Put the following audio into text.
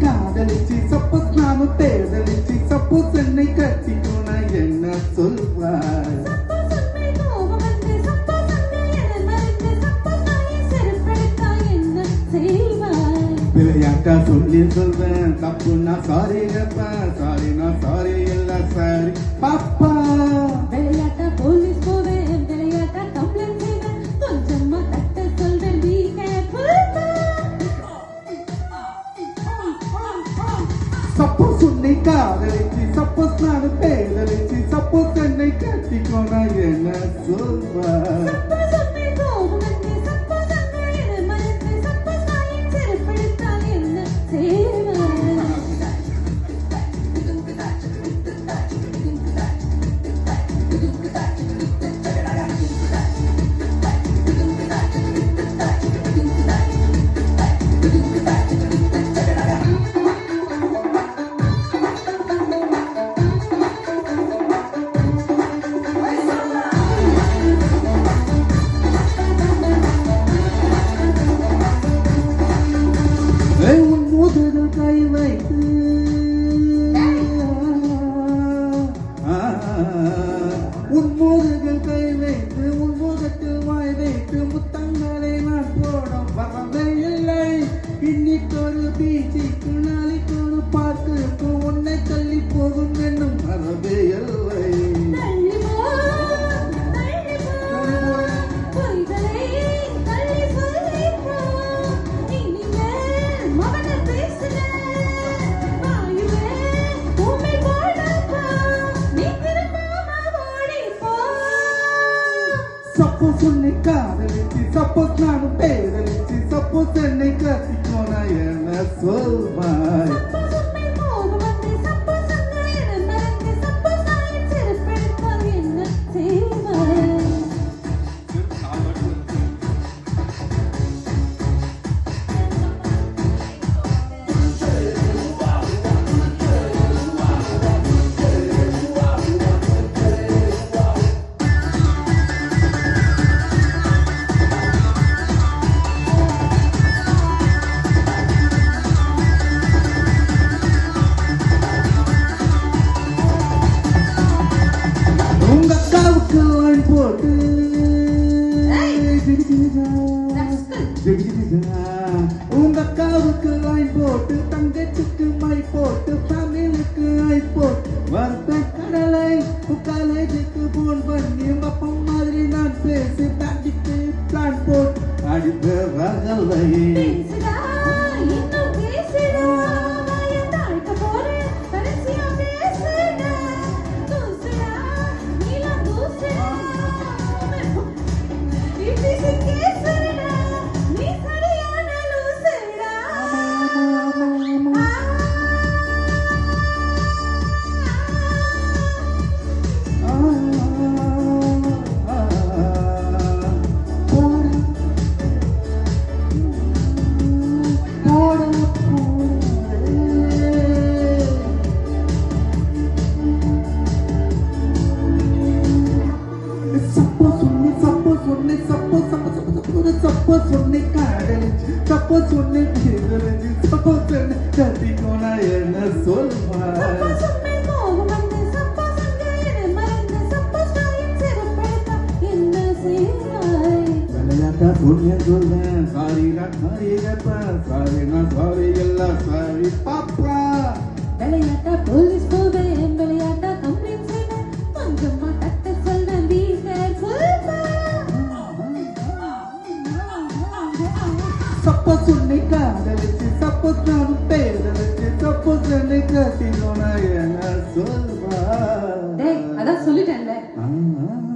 காதலிச்சு சப்போஸ் நானும் தேர்தலிச்சு சப்போஸ் என்னை கட்டிக்கோனா என்ன சொல்வார் விளையாட்டா சொல்லி சொல்வேன் தப்புன்னா சாரி கேட்பேன் சாரினா சாரி இல்ல சாரி பாப்பா விளையாட்டா போலீஸ் போவேன் விளையாட்டா கம்ப்ளைண்ட் செய்வேன் கொஞ்சமா தட்ட சொல்வேன் be careful. சப்போஸ் உன்னை காதலிச்சு சப்போஸ் நானும் பேதலிச்சு சப்போஸ் என்னை கட்டிக்கோனா என்ன சொல்வார் உன் மோதுதல் கை வைத்து உன் மோதுதல் கை வைத்து உன் மோகத்தில் வாய் வைத்து முத்தங்களை நான் போட வரவே இல்லை இன்னைக்கு ஒரு பீச்சிக்கு நாளைக்கு ஒரு பார்க்கு உன்னை தள்ளி போகும் என்னும் வரவே இல்லை சப்போஸ் உன்னை காதலிச்சு சப்போஸ் நானும் பேதலிச்சு சப்போஸ் என்னை கட்டிக்கோனா என்ன சொல்வாய் உங்க அக்காவுக்கு வாங்கி போட்டு உங்க அக்காவுக்கு வாங்கி போட்டு தங்கச்சிக்கு மை போட்டு ஃபேமிலிக்கு ஐ போட்டு வரத்த கடலை காலேஜுக்கு போன் பண்ணி அப்பா மாதிரி நான் பேசி பேண்டிக்கு பிளான் போட்டு அடிப்ப வரலை சப்போஸ் உன்னை காதலிச்சு சப்போஸ் உன்னை பேதலிச்சு சப்போஸ் என்னை கட்டிக்கோனா என்ன சொல்வார் விளையாட்டா சொல்வேன் சாரினா சாரி கேட்பேன் சாரினா சாரி எல்லாம் சாரி பாப்பா விளையாட்டா போலீஸ் போவேன் விளையாட்டா கம்ப்ளைண்ட் செய்வேன் கொஞ்சமா தட்ட சொல்வேன் be careful. சப்போஸ் உன்னை காதலிச்சு சப்போஸ் நானும் பேதலிச்சு சப்போஸ் என்னை கட்டிக்கோனா என்ன சொல்வார் அதான் சொல்லிட்டேன்ல